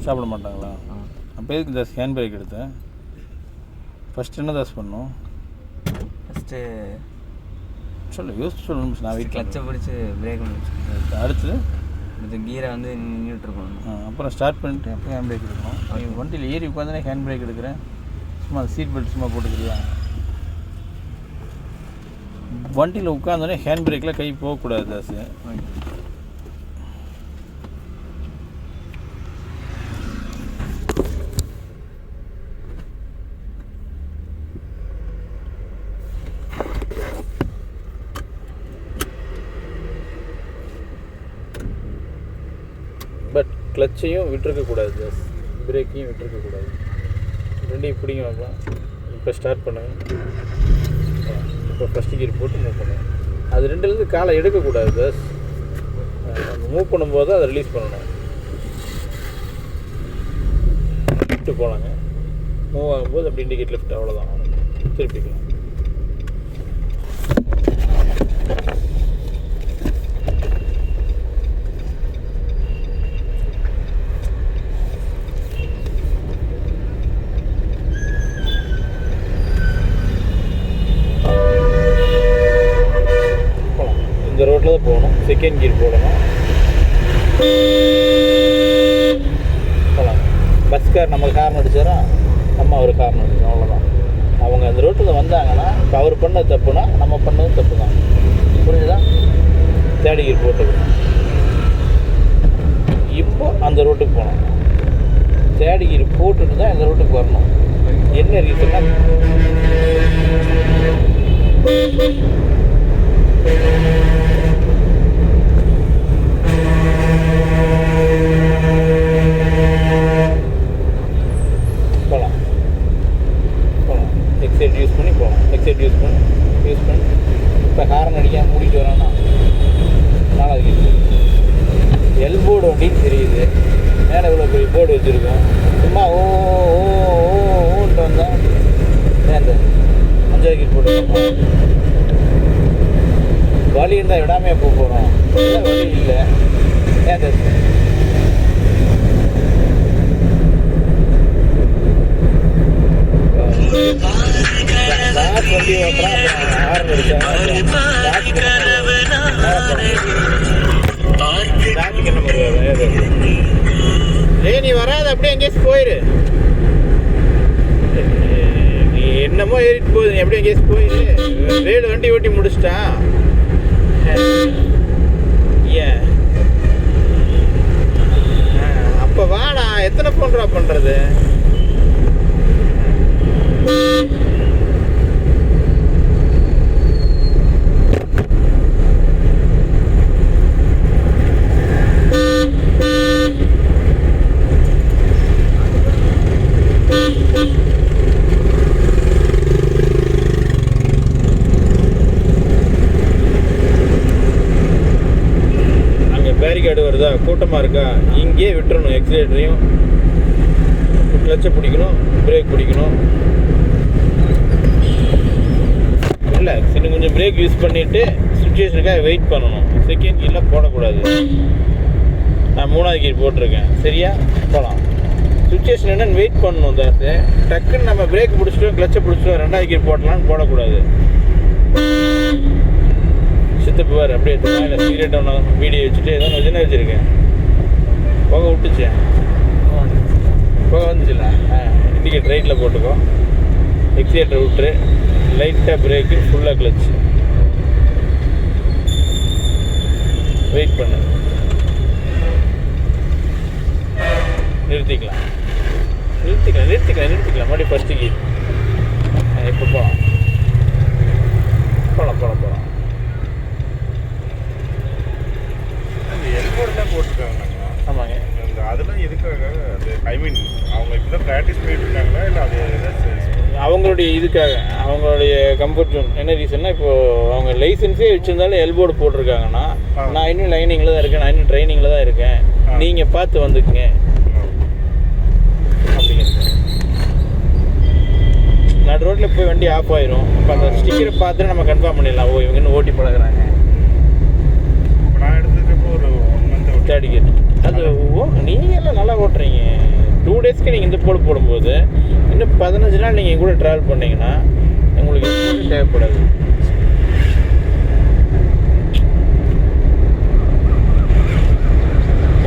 சாப்பிட மாட்டாங்களா? அப்போ எதுக்கு தாஸ் ஹேண்ட் பிரேக் எடுத்தேன்? ஃபஸ்ட்டு என்ன தாஸ் பண்ணணும்? ஃபஸ்ட்டு சொல்லு, யோசிச்சு சொல்லணும். நான் வீட்டில் கிளச்சை பிடிச்சி பிரேக் அடுத்து இது கீரை வந்து நின்றுட்டுருக்கணும். அப்புறம் ஸ்டார்ட் பண்ணிவிட்டு அப்புறம் ஹேண்ட் பிரேக் எடுக்கணும். வண்டியில் ஏறி உட்காந்துனே ஹேண்ட் பிரேக் எடுக்கிறேன். சும்மா சீட் பெல்ட் சும்மா போட்டுக்கிறியா? வண்டியில் உட்காந்தோடனே ஹேண்ட் பிரேக்கில் கை போகக்கூடாது தாஸ். பட் கிளச்சையும் விட்டுருக்கக்கூடாது தாஸ், பிரேக்கையும் விட்டுருக்கக்கூடாது. ரெண்டையும் பிடிங்க வைக்கலாம். இப்போ ஸ்டார்ட் பண்ணுங்கள். இப்போ ஃபஸ்ட்டு கீர் போட்டு மூவ் பண்ணுங்கள். அது ரெண்டுலேருந்து காலை எடுக்கக்கூடாது தாஸ். மூவ் பண்ணும்போது அதை ரிலீஸ் பண்ணணும். லிஃப்ட்டு போகலாங்க. மூவ் ஆகும்போது அப்படி இண்டிகேட் லிஃப்ட், அவ்வளோதான். திருப்பிக்கலாம். இந்த ரோட்டில் தான் போகணும். செகண்ட் கீர் போடணும். போகலாம். பஸ்கார் நம்ம ஹார்ன் அடிச்சாரா, நம்ம அவர் ஹார்ன் அடிச்சோம், அவ்வளோதான். அவங்க அந்த ரோட்டில் வந்தாங்கன்னா இப்போ அவர் பண்ணது தப்புனா நம்ம பண்ணதும் தப்பு தான். புரிஞ்சுதா? தேர்ட் கீர் போட்டுக்கணும். இப்போ அந்த ரோட்டுக்கு போகணும். தேர்ட் கீர் போட்டுட்டு தான் இந்த ரோட்டுக்கு வரணும். என்ன ரீசன்னா, போகலாம் போகலாம் எக்ஸைட் யூஸ் பண்ணி போகலாம். எக்ஸைட் யூஸ் பண்ணி இப்போ ஹாரன் அடிக்காமல் மூடிட்டு வரோன்னா 4வது கீர். எல்போர்டு வண்டின்னு தெரியுது. மேலே இவ்வளோ பெரிய போர்டு வச்சுருக்கோம். சும்மா ஓன்ட்டு வந்தால் ஏன் 5வது கீர் போட்டு வழி இருந்தால் விடாமையாக போக போகிறோம். வழி இல்லை. ஏன் வண்டி ஓட்டுறான், ஹார்ன் அடிச்சாங்க. என்ன பண்ணுவாங்க? நீ வராது, அப்படியே எங்கேயாச்சும் போயிரு. நீ என்னமோ ஏறிட்டு போகுது, நீ எப்படியும் எங்கேயாச்சும் போயிரு. ரேடு வண்டி ஓட்டி முடிச்சிட்டான். ஏன் அப்போ வாடா. எத்தனை ஃபோன் ட்ராப் பண்ணுறது? பேரிகார்டு வருதா, கூட்டமாக இருக்கா, இங்கே விட்டுறணும். எக்ஸிலேட்டரையும் கிளச்சை பிடிக்கணும், பிரேக் பிடிக்கணும். இல்லை, இன்னும் கொஞ்சம் பிரேக் யூஸ் பண்ணிவிட்டு சுச்சுவேஷனுக்காக வெயிட் பண்ணணும். செகண்ட் கீரில் போடக்கூடாது. நான் 3வது கீர் போட்டிருக்கேன். சரியா? போகலாம். சுச்சுவேஷன் என்னன்னு வெயிட் பண்ணணும். தாஸ் டக்குன்னு நம்ம பிரேக் பிடிச்சிட்டோம், கிளச்சை பிடிச்சிட்டோம், 2வது கீர் போடலான்னு போடக்கூடாது. சித்தப்பு வேறு அப்படியே எடுத்துக்கலாம். இல்லை சீரியட் ஒன்று வீடியோ வச்சுட்டு ஏதோ ஒன்று வச்சுருக்கேன். புகை விட்டுச்சேன். புகை வந்துச்சுல்ல. இண்டிகேட் ரைட்டில் போட்டுக்கோ. எக்ஸிலேட்டர் விட்டுரு. லைட்டாக பிரேக்கு, ஃபுல்லாக கிளச்சு. வெயிட் பண்ணு. நிறுத்திக்கலாம். மறுபடியும் ஃபஸ்ட்டு கீர். இப்போ போகலாம். எல்போர்டெலாம் போட்டுருக்காங்க. ஆமாங்க. அதெல்லாம் எதுக்காக? அது ஐ மீன் அவங்க இப்போ தான் ப்ராக்டிஸ் பண்ணிட்டு இருக்காங்களா, இல்லை அது அவங்களுடைய இதுக்காக, அவங்களுடைய கம்ஃபர்ட் ஜோன். என்ன ரீசன்னா, இப்போது அவங்க லைசன்ஸே வச்சுருந்தாலும் எல்போர்டு போட்டிருக்காங்கன்னா, நான் இன்னும் லைனிங்கில் தான் இருக்கேன், நான் இன்னும் ட்ரைனிங்கில் தான் இருக்கேன், நீங்கள் பார்த்து வந்துக்குங்க அப்படிங்கிறது. நடு ரோட்டில் போய் வண்டி ஆஃப் ஆயிரும். இப்போ அந்த ஸ்டிக்கரை பார்த்துட்டு நம்ம கன்ஃபார்ம் பண்ணிடலாம். ஓ, இவங்க இன்னும் ஓட்டி பழகுறாங்க. நான் எடுத்துக்கப்போ ஒரு 1 மந்த் தேர்ட் கீர். அது நீங்கள் எல்லாம் நல்லா ஓட்டுறீங்க. டேஸ்க்கு நீங்கள் இந்த போடும்போது இன்னும் 15 நாள் நீங்கள் கூட ட்ராவல் பண்ணிங்கன்னா உங்களுக்கு எதுவுமே தேவைப்படாது.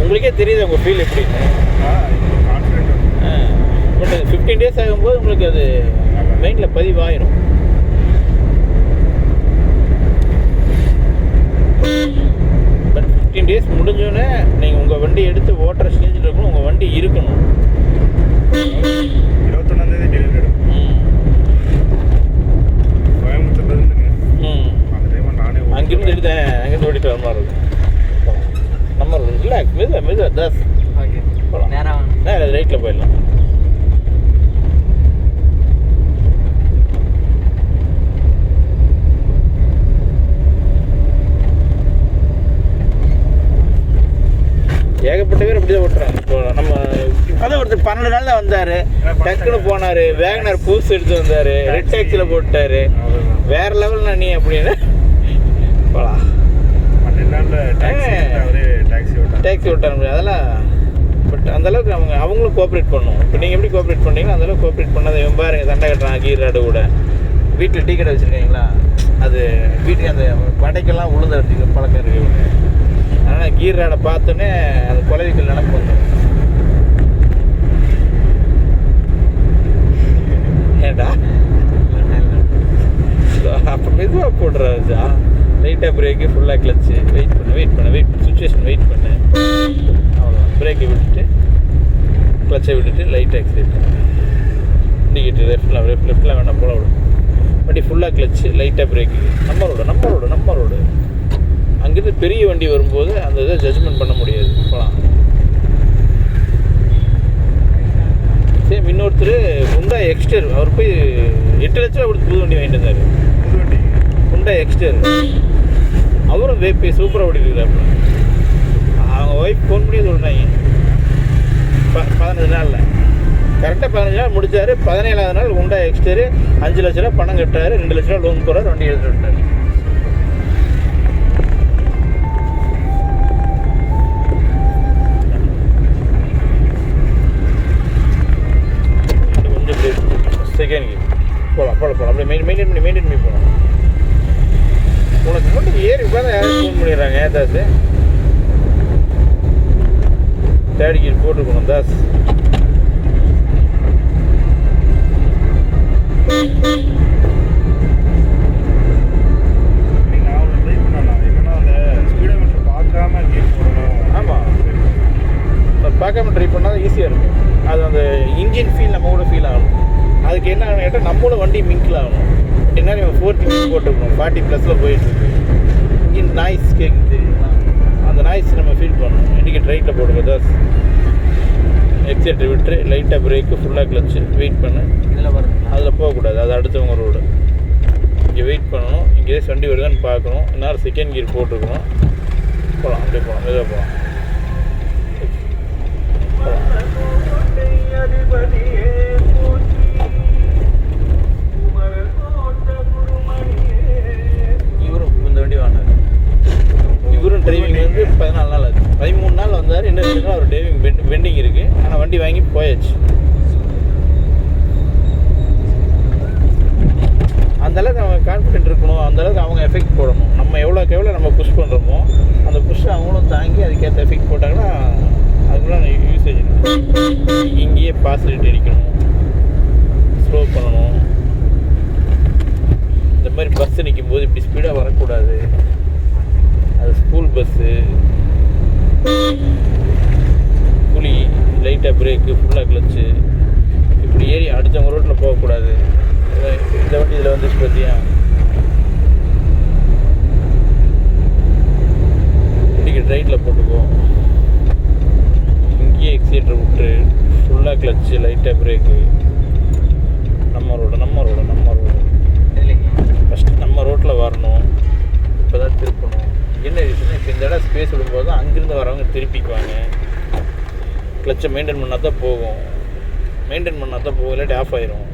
உங்களுக்கே தெரியுது உங்கள் ஃபீல் எப்படின்னு. பட் 15 டேஸ் ஆகும்போது உங்களுக்கு அது மைண்டில் பதிவாயிடும். பட் 15 டேஸ் முடிஞ்சோடனே நீங்கள் உங்கள் வண்டி எடுத்து ஓட்டுற ஸ்டேஜில் இருக்கணும். உங்கள் வண்டி இருக்கணும். 21ஆம் தேதி டெலிவரி எடுக்கும். கோயம்புத்தூர்லேருந்துங்க. அந்த டைம் நானே அங்கேருந்து எடுத்தேன். அங்கேருந்து ஓடிட்டு வர மாதிரி இருக்கும். நம்ம ரிலாக்ஸ் மெதுவாக தாஸ். ஓகே போகலாம். நேராக ரைட்டில் போயிடலாம். ஏகப்பட்ட பேர் அப்படி தான் ஓட்டுறாங்க. இப்போ நம்ம அதான் ஒருத்தர் 12 நாள் தான் வந்தார். டக்குன்னு போனார். வேகனர் பூஸ் எடுத்து வந்தார். ரெட் டாக்ஸியில் போட்டார். வேற லெவல்னா நீ அப்படின்னு போகலாம். 12 நாளில் டாக்ஸி ஓட்டார். அதெல்லாம் பட் அந்தளவுக்கு அவங்களும் கோஆப்ரேட் பண்ணணும். இப்போ நீங்கள் எப்படி கோஆப்ரேட் பண்ணீங்களோ அந்தளவுக்கு கோஆப்ரேட் பண்ணாத. இவன் பாருங்க சண்டை கட்டுறான் கீர் ராடு கூட. வீட்டில் டீ கடை வச்சுருக்கீங்களா? அது வீட்டுக்கு அந்த வடைக்கெல்லாம் உளுந்து வச்சுக்க பழக்கம் இருக்குது இவங்க. அதனால் கீர் ராடை பார்த்தோன்னே அந்த கொலைவிக்கல் நினப்பு வந்துடும். ஏண்டா அப்போ மெதுவாக போடுறாச்சா? லைட்டாக பிரேக்கு, ஃபுல்லாக கிளச்சு. வெயிட் பண்ணு சுச்சுவேஷன் வெயிட் பண்ணு. அவ்வளோதான். பிரேக்கை விட்டுட்டு கிளச்சை விட்டுட்டு லைட்டாக எக்ஸைட் பண்ணு. இண்டிகேட்டர் லெஃப்டில் வேணாம் போல விடும். வண்டி ஃபுல்லாக கிளச்சு, லைட்டாக பிரேக்கு. நம்ம ரோடு அங்கேருந்து பெரிய வண்டி வரும்போது அந்த இதை ஜட்ஜ்மெண்ட் பண்ண முடியாது. போகலாம். சேம் இன்னொருத்தர் ஹுண்டா எக்ஸ்டர். அவர் போய் 8 லட்ச ரூபா கொடுத்து புது வண்டி வாங்கிட்டு வந்தார். புது வண்டி ஹுண்டா எக்ஸ்டர். அவரும் வேப்பி சூப்பராக ஓடிக்கிறாப்புல. அவங்க ஒய்ஃப் ஃபோன் பண்ணி சொல்கிறாங்க 15 நாளில் கரெக்டாக 15 நாள் முடிச்சார். 17ஆவது நாள் ஹுண்டா எக்ஸ்டர் 5 லட்ச ரூபா பணம் கட்டுறாரு. 2 லட்ச ரூபா லோன் போகிறார். வண்டி எடுத்துட்டு விட்டார். செகண்ட் போகலாம் அப்படியே மெயின்டைன் பண்ணி போகலாம். உனக்கு மட்டும் ஏறி உட்காந்து யாரும் ஃபோன் பண்ணிடுறாங்க. தாஸ் தேர்ட் கியர் போட்டுருக்கணும். தாஸ் பார்க்காம ட்ரை பண்ணால் ஈஸியாக இருக்கும். அது அந்த இன்ஜின் ஃபீல் நம்ம கூட ஃபீல் ஆகணும். அதுக்கு என்ன கேட்டால் நம்மளும் வண்டி மிங்கில் ஆகணும். அப்படின்னா இவன் 40 போட்டுருக்கணும். 40+ போயிட்டுருக்கு. இன்ஜின் நாய்ஸ் கேட்குது தெரியுங்களா? அந்த நாய்ஸ் நம்ம ஃபீல் பண்ணணும். இண்டிகேட் ரைட்டில் போடுங்க. தாஸ் எக்ஸைட்டர் விட்டு லைட்டாக பிரேக்கு, ஃபுல்லாக கிளச்சு. வெயிட் பண்ணு. இதில் வரும். அதில் போகக்கூடாது. அது அடுத்தவங்க ரோடு. இங்கே வெயிட் பண்ணணும். இங்கே வண்டி வருதான்னு பார்க்கணும். இன்னொரு செகண்ட் கியர் போட்டிருக்கணும். போகலாம். அப்படியே போகலாம். மெதுவாக போகலாம். இவரும் இந்த வண்டி வாங்கினார். இவரும் டிரைவிங் வந்து 14 நாள் ஆச்சு. 13 நாள் வந்தார். இன்னும் 2 நாள் அவர் டிரைவிங் பெண்டிங் இருக்குது. ஆனால் வண்டி வாங்கி போயாச்சு. அந்தளவுக்கு அவங்க கான்ஃபிடென்ட் இருக்கணும். அந்தளவுக்கு அவங்க எஃபெக்ட் போடணும். நம்ம எவ்வளோக்கு எவ்வளோ நம்ம புஷ் பண்ணுறோமோ அந்த புஷ் அவங்களும் தாங்கி அதுக்கேற்ற எஃபெக்ட் போட்டாங்கன்னா அதுக்குள்ள யூசேஜ் இங்கேயே பாசிலிட்டி அடிக்கணும். ஸ்லோ பண்ணணும். இந்த மாதிரி பஸ்ஸு நிற்கும் போது இப்படி ஸ்பீடாக வரக்கூடாது. அது ஸ்கூல் பஸ்ஸு. புலி லைட்டாக பிரேக்கு, ஃபுல்லாக கிளச்சு. இப்படி ஏறி அடுத்தவங்க ரோட்டில் போகக்கூடாது. இந்த வண்டி இதில் வந்துச்சு பார்த்தியா? இண்டிகேட் ரைட்டில் போட்டுக்கோ. இங்கேயே எக்ஸைட்டர் விட்டு ஃபுல்லாக கிளச்சு, லைட்டாக பிரேக்கு. நம்ம ரோடு ஃபஸ்ட்டு நம்ம ரோட்டில் வரணும். இப்போ தான் திருப்பணும். என்ன ரீசன்? இப்போ இந்த இடம் ஸ்பேஸ் விடும்போது தான் அங்கேருந்து வரவங்க திருப்பிக்குவாங்க. கிளச்சை மெயின்டைன் பண்ணால் தான் போகும். இல்லாட்டி ஆஃப் ஆயிரும்.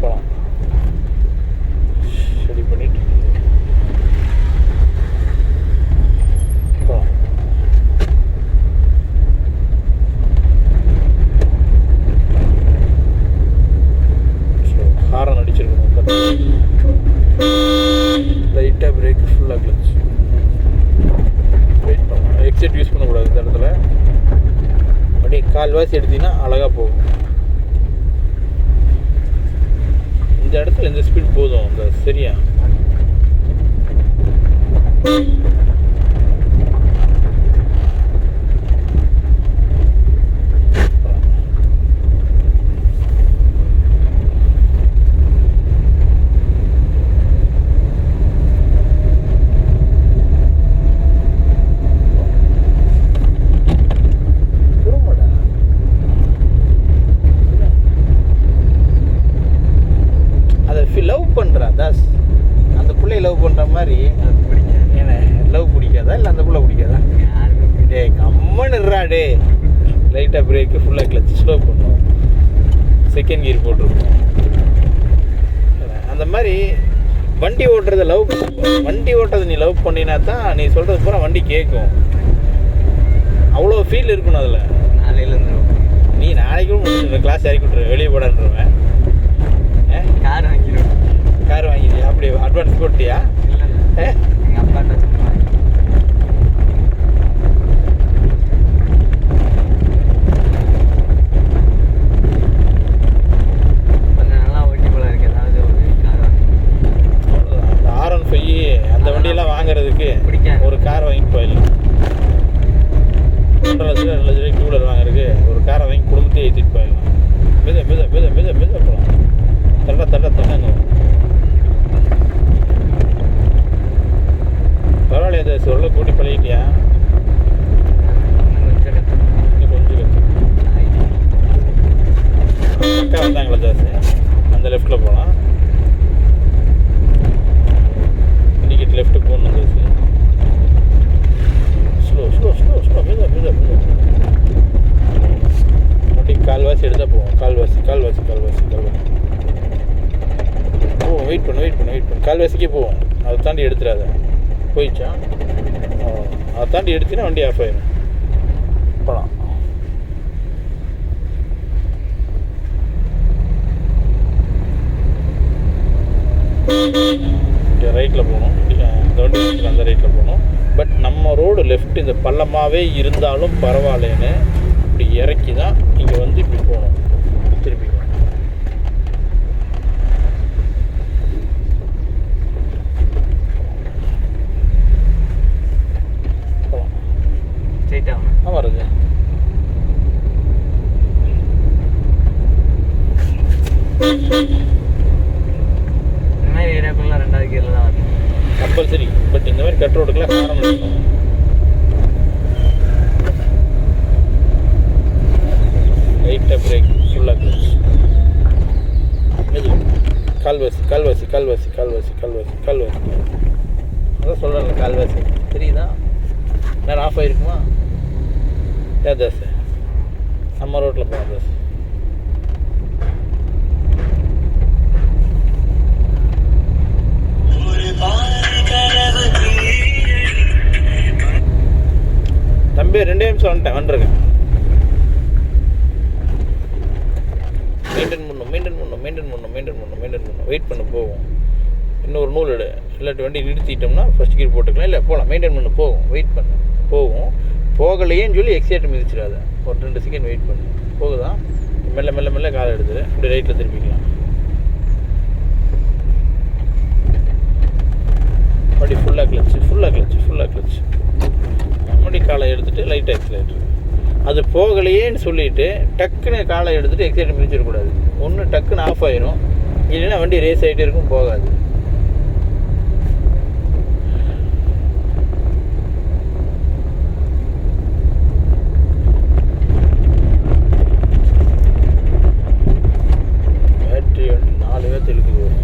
போகலாம். சரி பண்ணிட்டு போகலாம். கால்வாசி எடுத்தீங்கன்னா அழகாக போகும். இந்த இடத்துல இந்த ஸ்பீட் போதும். இந்த சரியா லவ் பண்ணுறா தாஸ். அந்த பிள்ளைய லவ் பண்ணுற மாதிரி ஏன்னா லவ் பிடிக்காதா இல்லை அந்த பிள்ளை பிடிக்காதா? டே கம்மன்னு இருறா டே. லைட்டாக பிரேக்கு, ஃபுல்லாக கிளச்சு, ஸ்லோ பண்ணும், செகண்ட் கியர் போட்டிருக்கோம். அந்த மாதிரி வண்டி ஓட்டுறதை வண்டி ஓட்டுறதை நீ லவ் பண்ணினா தான் நீ சொல்கிறது பூரா வண்டி கேட்கும். அவ்வளோ ஃபீல் இருக்கணும் அதில். நாளையிலேருந்து நீ நாளைக்கும் முடிச்சுட்டு கிளாஸ் இறக்கி விட்ருவேன், வெளியே போடான்ருவேன். கார் வாங்கிடுவேன். கார் வாங்கிட்டியா? அப்படி அட்வான்ஸ் போட்டியா? இல்லை எங்கள் அப்பாட்ட வச்சுருவாங்க. கொஞ்சம் நல்லா ஓட்டி போல இருக்கு. ஏதாவது ஒரு கார் அந்த R15 அந்த வண்டியெல்லாம் வாங்குறதுக்கு பிடிக்காது. ஒரு கார் வாங்கி போயிடலாம். 1.5 லட்சம் 2 லட்ச ரூபாய்க்கு டூலர் வாங்குறதுக்கு ஒரு காரை வாங்கி குடும்பத்தையே ஏற்றிட்டு போயிடலாம். மித போகலாம். தட்டங்க. பரவாயில்லையா தாஸ்? உள்ள கூட்டி பழகிட்டியா? இன்னும் கொஞ்சம் அக்கா வந்தாங்களா தாஸ்? அந்த லெஃப்டில் போகலாம். இண்டிகேட் லெஃப்ட்டு போகணும் தாஸ். ஸ்லோ மித வண்டி கால்வாசி எடுத்தால் போவோம். கால்வாசி போவோம். வெயிட் பண்ணு. கால்வாசிக்கே போவோம். அதை தாண்டி எடுத்துடாத. போயிடுச்சா? அதை தாண்டி எடுத்தீங்கன்னா வண்டி ஆஃப் ஆயிடும். போகலாம். இங்கே ரைட்டில் போகணும். இந்த வண்டி அந்த ரைட்டில் போகணும். பட் நம்ம ரோடு லெஃப்ட் இந்த பள்ளமாகவே இருந்தாலும் பரவாயில்லன்னு இப்படி இறக்கி தான் இங்கே வந்து இப்படி போகணும். திருப்பி போகலாம். ஸ்ட்ரெயிட்டாக வருது. இந்த மாதிரி ஏரியாக்குள்ள 2வது கியரில் தான் வரும் கம்பல்சரி. பட் இந்த மாதிரி கட் ரோடுக்கெல்லாம் காரம் எடுக்கணும். லைட்டாக பிரேக், ஃபுல்லாக கிளச். கால்வாசி அதான் சொல்கிறேன். கால்வாசி தெரியுதா? நேரம் ஆஃப் ஆகிருக்குமா? தாஸ் நம்ம ரோட்டில் போகலாம் தாஸ். தம்பி 2 நிமிஷம் வந்துருக்கேன். மெயின்டைன் பண்ணணும். வெயிட் பண்ண போவோம். இன்னொரு நூல் எடு. இல்லாட்டி வண்டி நிறுத்திட்டோம்னா ஃபஸ்ட் கீர் போட்டுக்கலாம். இல்லை போகலாம். மெயின்டைன் பண்ண போவோம். வெயிட் பண்ணு போவோம். போகலையேன்னு சொல்லி எக்ஸைட் மிதிச்சிடாத. ஒரு 2 செகண்ட் வெயிட் பண்ணு. போகுதா? மெல்ல காலை எடுத்துரு. இப்படி ரைட்டில் திருப்பிக்கலாம். வண்டி ஃபுல்லாக கிளச்சு. வண்டி காலை எடுத்துகிட்டு லைட்டாக எக்ஸைலேட்டர். அது போகலையேன்னு சொல்லிவிட்டு டக்குன்னு காலை எடுத்துகிட்டு எக்ஸைட் மிதிச்சிடக்கூடாது. ஒன்று டக்குன்னு ஆஃப் ஆயிரும், இல்லைன்னா வண்டி ரேஸ் ஆகிட்டே இருக்கும், போகாது. பேட்டரி வண்டி 4 பேர் தெலுக்கு வரும்.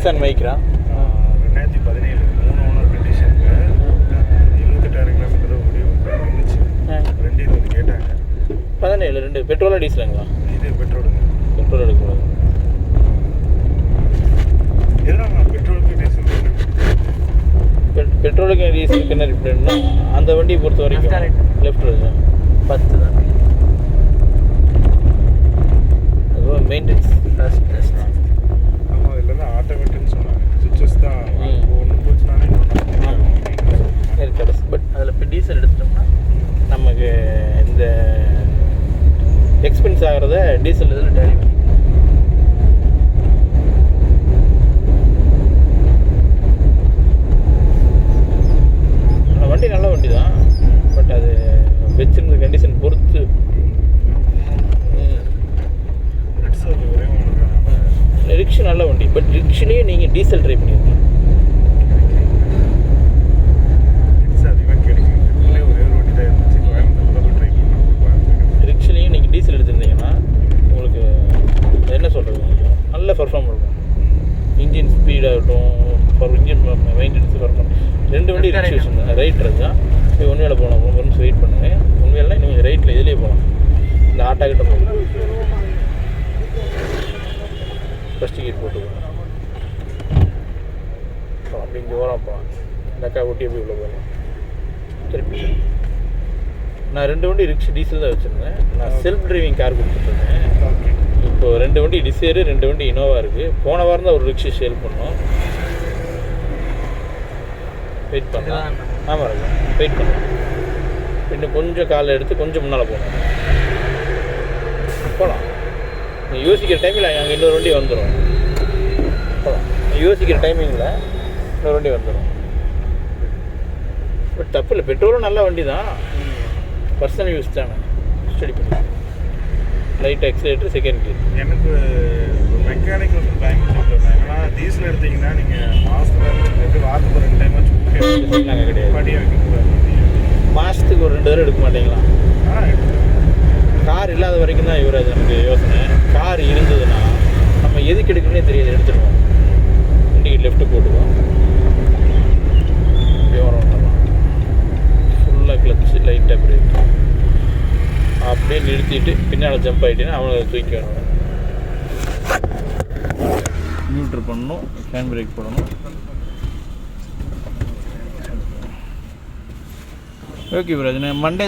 நிசான் மைக்ரா 2017 3 ஓனர் கண்டிஷனுக்கு 78,000 கிலோமீட்டர் ஓடி இருந்துச்சு. ரெண்டு இது வந்து கேட்டாங்க. 17 2 பெட்ரோலா டீசலுங்களா? இது பெட்ரோலுங்க. பெட்ரோல் எடுக்கக்கூடாது. எதனால பெட்ரோலுக்கு டீசல் பெட்ரோலுக்கு டீசலுக்கு என்ன டிஃப்ரெண்ட்னா அந்த வண்டியை பொறுத்த வரைக்கும் லெஃப்ட் இருக்கு 10 தான். அதுவும் மெயின்டெனன்ஸ் காஸ்ட். ஆமாம், இதில் தான் ஆட்டோமேட்டிக்னு சொன்னாங்க. சுவிச்சஸ் தான் ஒன்று போச்சுனாலே கரெக்ட். பட் அதில் இப்போ டீசல் எடுத்துட்டோம்னா நமக்கு இந்த எக்ஸ்பென்ஸ் ஆகிறத டீசல் இதில் டேலி பண்ணி வண்டி நல்ல வண்டி தான். பட் அது வச்சிருந்த கண்டிஷன் பொறுத்து ஒரே ஒன்று ரிக்ஷா நல்ல வண்டி. பட் ரிக்ஷிலேயே நீங்கள் டீசல் ட்ரை பண்ணியிருக்கீங்க. அதிகமாக கிடைக்கும். ஒரே ஒரு வண்டி தான் இருந்துச்சு. கோயம்புத்தூரில் ட்ரை பண்ணோம். ரிக்ஷிலையும் நீங்கள் டீசல் எடுத்துருந்தீங்கன்னா உங்களுக்கு என்ன சொல்கிறது கொஞ்சம் நல்ல பர்ஃபார்ம் இருக்கும். இன்ஜின் ஸ்பீடாகட்டும், இன்ஜின் மெயின்டெனன்ஸ் பர்ஃபார்ம். ரெண்டு வண்டி ரிக்ஷேஷன் தான். ரைட் தான். ஒன் வேலை போகலாம். ஒன்று வெயிட் பண்ணுங்கள். ஒன் வேலை நீங்கள் ரைட்டில் இதுலேயே போகலாம். இந்த ஆட்டோ கிட்ட போகலாம். ஃபஸ்ட் கீர் போட்டு போகலாம். அப்படி இங்கே ஓரம் போகலாம். இந்த அக்கா ஊட்டி எப்படி உள்ள போகலாம். திருப்பி நான் 2 வண்டி ரிக்ஷா டீசல் தான் வச்சுருந்தேன். நான் செல்ஃப் டிரைவிங் கார் கொடுத்துட்ருந்தேன். இப்போது 2 வண்டி டிசைரு, 2 வண்டி இனோவா இருக்குது. போன வாரம் தான் ஒரு ரிக்ஷா சேல் பண்ணோம். வெயிட் பண்ணலாம். ஆமாம் இருக்கும். வெயிட் பண்ணலாம். இன்னும் கொஞ்சம் காலை எடுத்து கொஞ்சம் முன்னால் போகணும். போகலாம். நீங்கள் யோசிக்கிற டைமில் அங்கே இன்னொரு வண்டி வந்துடும். போகலாம். யோசிக்கிற டைமிங்கில் இன்னொரு வண்டி வந்துடும். பட் தப்பு இல்லை. பெட்ரோலும் நல்ல வண்டி தான். பர்சனல் யூஸ் தானே. ஸ்டடி பண்ணி லைட் எக்ஸலேட்டர் செகண்ட் கீர். எனக்கு மெக்கானிக் வந்து பயங்கர சொல்லுவாங்க. ஏன்னா டீசல் எடுத்திங்கன்னா நீங்கள் மாதத்தில் வாரத்துக்கு 2 டைம் வச்சு நாங்கள் கிடையாது. படியாக வைக்கக்கூடாது. மாதத்துக்கு ஒரு 2 தடவை எடுக்க மாட்டீங்களா? கார் இல்லாத வரைக்கும் தான் இவர் அது நமக்கு யோசனை. கார் இருந்ததுன்னா நம்ம எதுக்கு எடுக்கணுன்னே தெரியாது. எடுத்துடுவோம். வண்டிக்கு லெஃப்ட்டு போட்டுவோம். விவரம் பண்ணலாம். ஃபுல்லாக கிளச்சு லைட்டாக பிரேக் அப்படியே நிறுத்திட்டு பின்னால் ஜம்ப் ஆகிட்டேன்னா அவனை தூக்கி வேணும். நியூட்ரு பண்ணணும். ஹேண்ட் பிரேக் போடணும். Okay bro. அது நான் மண்டே